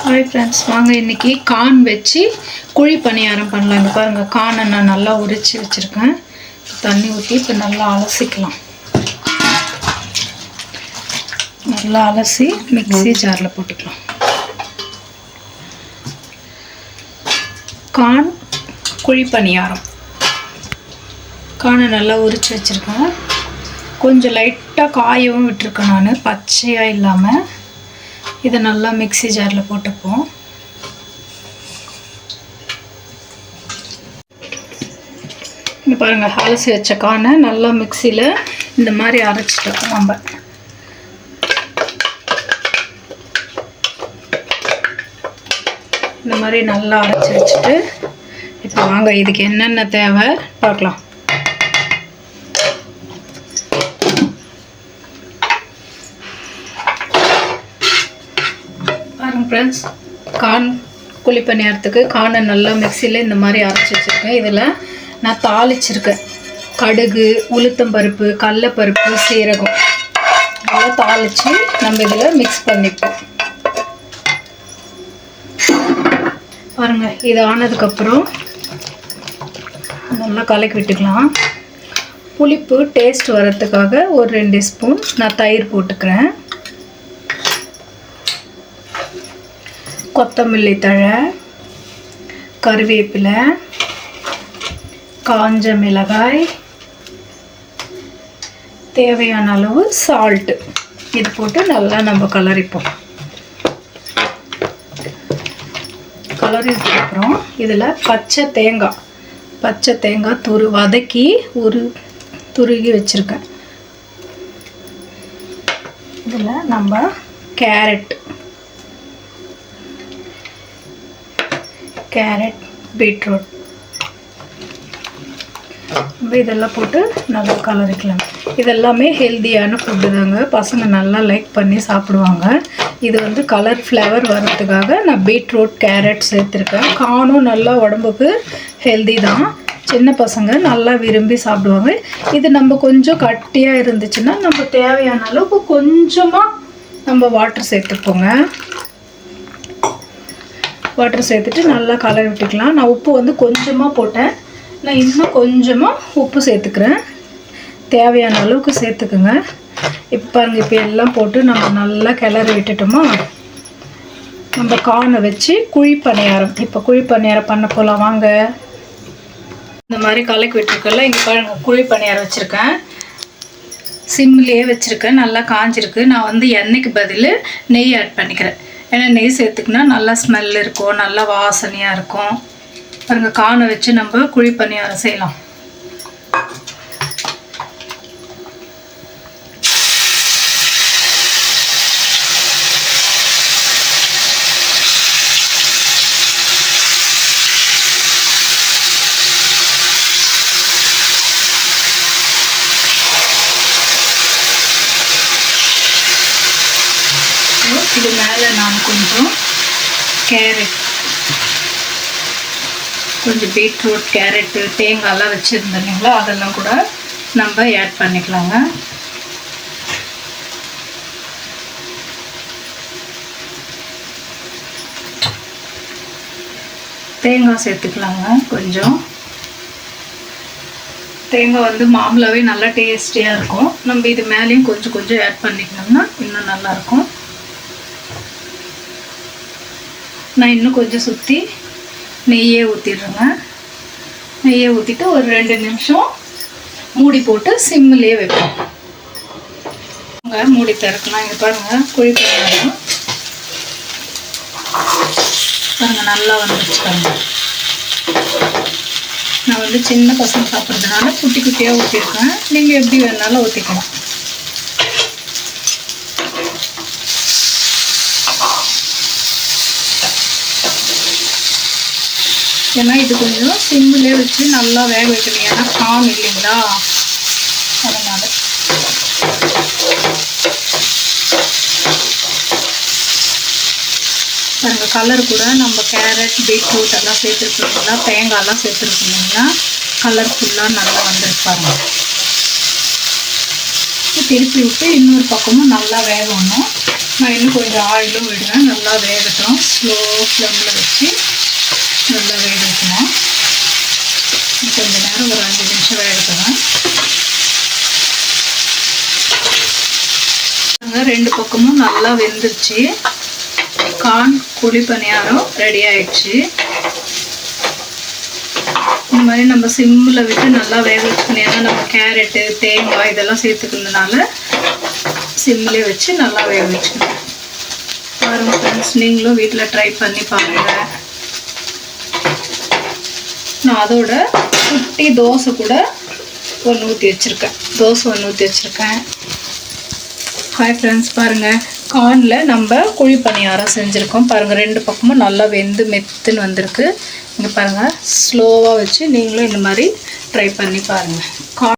Hi friends, வாங்க இன்றைக்கி corn வச்சு குழி பணியாரம் பண்ணலாம். இங்கே பாருங்கள், கார்னை நான் நல்லா உரித்து வச்சுருக்கேன். தண்ணி ஊற்றி இப்போ நல்லா அலசிக்கலாம். நல்லா அலசி மிக்ஸி ஜாரில் போட்டுக்கலாம். கார்ன் குழி பணியாரம். கார்னை நல்லா உரித்து வச்சுருக்கேன். கொஞ்சம் லைட்டாக காயவும் விட்டுருக்கேன் நான், பச்சையாக இல்லாமல். இதை நல்லா மிக்ஸி ஜாரில் போட்டுப்போம். இங்கே பாருங்கள், அலசி வச்ச கார்னை நல்லா மிக்சியில் இந்த மாதிரி அரைச்சிட்டோம். நம்ம இந்த மாதிரி நல்லா அரைச்சி வச்சுட்டு இப்போ வாங்க இதுக்கு என்னென்ன தேவை பார்க்கலாம். ஃப்ரெண்ட்ஸ், கார்ன் குழி பணியாரத்துக்கு கார்னை நல்லா மிக்சியில் இந்த மாதிரி அரைச்சி வச்சுருக்கேன். இதில் நான் தாளிச்சிருக்கேன். கடுகு, உளுத்தம்பருப்பு, கடலைப்பருப்பு, சீரகம் நல்லா தாளித்து நம்ம இதில் மிக்ஸ் பண்ணிப்போம். பாருங்கள், இது ஆனதுக்கப்புறம் நல்லா கலக்கி விட்டுக்கலாம். புளிப்பு டேஸ்ட் வரத்துக்காக ஒரு 2 ஸ்பூன் நான் தயிர் போட்டுக்கிறேன். கொத்தமல்லி தழை, கருவேப்பிலை, காஞ்ச மிளகாய், தேவையான அளவு சால்ட்டு இது போட்டு நல்லா நம்ம கலரிப்போம். கலரிட்டதுக்கப்புறம் இதில் பச்சை தேங்காய் வதக்கி துருகி வச்சுருக்கேன். இதில் நம்ம கேரட், பீட்ரூட் இதெல்லாம் போட்டு நல்லா கலரிக்கலாம். இதெல்லாமே ஹெல்த்தியான ஃபுட்டு தாங்க. பசங்க நல்லா லைக் பண்ணி சாப்பிடுவாங்க. இது வந்து கலர் ஃப்ளேவர் வர்றதுக்காக நான் பீட்ரூட், கேரட் சேர்த்துருக்கேன். கார்னும் நல்லா உடம்புக்கு ஹெல்தி தான். சின்ன பசங்க நல்லா விரும்பி சாப்பிடுவாங்க. இது நம்ம கொஞ்சம் கட்டியாக இருந்துச்சுன்னா நம்ம தேவையான அளவுக்கு கொஞ்சமாக நம்ம வாட்டர் சேர்த்துப்போங்க. வாட்டர் சேர்த்துட்டு நல்லா கலர் விட்டுக்கலாம். நான் உப்பு வந்து கொஞ்சமாக போட்டேன். நான் இன்னும் கொஞ்சமாக உப்பு சேர்த்துக்கிறேன். தேவையான அளவுக்கு சேர்த்துக்குங்க. இப்போ பாருங்கள், இப்போ எல்லாம் போட்டு நம்ம நல்லா கிளறி விட்டுட்டோமா, நம்ம கார்னை வச்சு குழி பணியாரம் இப்போ குழி பணியாரம் பண்ண போகலாம். வாங்க. இந்த மாதிரி கலக்கி விட்டுருக்கல. இங்கே பாருங்கள், குழி பணியாரம் வச்சுருக்கேன். சிம்லேயே வச்சுருக்கேன். நல்லா காஞ்சிருக்கு. நான் வந்து எண்ணெய்க்கு பதில் நெய் ஆட் பண்ணிக்கிறேன். ஏன்னா நெய் சேர்த்துக்குன்னா நல்லா ஸ்மெல் இருக்கும், நல்லா வாசனையாக இருக்கும். பாருங்கள், கார்னை வச்சு நம்ம குழி பணியாரம் செய்யலாம். இது மேலே நான் கொஞ்சம் கேரட், கொஞ்சம் பீட்ரூட், கேரட்டு, தேங்காயெல்லாம் வச்சுருந்தேன் இல்லைங்களா, அதெல்லாம் கூட நம்ம ஆட் பண்ணிக்கலாங்க. தேங்காய் சேர்த்துக்கலாங்க. கொஞ்சம் தேங்காய் வந்து மாம்பழாவே நல்லா டேஸ்டியாக இருக்கும். நம்ம இது மேலேயும் கொஞ்சம் கொஞ்சம் ஆட் பண்ணிக்கணும்னா இன்னும் நல்லாயிருக்கும். நான் இன்னும் கொஞ்சம் சுற்றி நெய்யே ஊற்றிடுறேங்க. நெய்யை ஊற்றிட்டு ஒரு 2 நிமிஷம் மூடி போட்டு சிம்மிலே வைப்போம். மூடி திறக்கலாம். இங்கே பாருங்கள், குழி பணியாரம் பாருங்கள் நல்லா வந்துருச்சுக்காங்க. நான் வந்து சின்ன பசங்க சாப்பிட்றதுனால குட்டி குட்டியாக ஊற்றிருக்கேன். நீங்கள் எப்படி வேணாலும் ஊற்றிக்கலாம். ஏன்னா இது கொஞ்சம் சிம்மிலே வச்சு நல்லா வேக வைக்கணும். ஏன்னா கார்ன் இல்லைங்களா, அதனால். பாருங்க, கலர் கூட நம்ம கேரட், பீட்ரூட் எல்லாம் சேர்த்துருக்கீங்களா, தேங்காயெல்லாம் சேர்த்துருக்கீங்களா, கலர்ஃபுல்லாக நல்லா வந்துருப்பாங்க. திருப்பி விட்டு இன்னொரு பக்கமும் நல்லா வேகணும். நான் இன்னும் கொஞ்சம் ஆயிலும் விடுவேன். நல்லா வேகட்டும். ஸ்லோ ஃப்ளேமில் வச்சு நல்லா வேக வைக்கணும். கொஞ்சம் நேரம் ஒரு 5 நிமிஷம் வேகட்டும். ரெண்டு பக்கமும் நல்லா வெந்துருச்சு. கார்ன் குழி பணியாரம் ரெடி ஆயிடுச்சு. இந்த மாதிரி நம்ம சிம்மில் விட்டு நல்லா வேக வச்சுக்கணும். ஏன்னா நம்ம கேரட்டு தேங்காய் இதெல்லாம் சேர்த்துக்கிறதுனால சிம்மிலே வச்சு நல்லா வேக வச்சுக்கணும். பாருங்க ஃப்ரெண்ட்ஸ், நீங்களும் வீட்டில் ட்ரை பண்ணி பாருங்கள். நான் அதோட குட்டி தோசை கூட ஒன்று ஊற்றி வச்சுருக்கேன். ஹாய் ஃப்ரெண்ட்ஸ், பாருங்கள் கார்னில் நம்ம குழி பணியாரம் செஞ்சுருக்கோம். பாருங்கள் ரெண்டு பக்கமும் நல்லா வெந்து மெத்துன்னு வந்திருக்கு. இங்கே பாருங்கள், ஸ்லோவாக வச்சு நீங்களும் இந்த மாதிரி ட்ரை பண்ணி பாருங்கள்.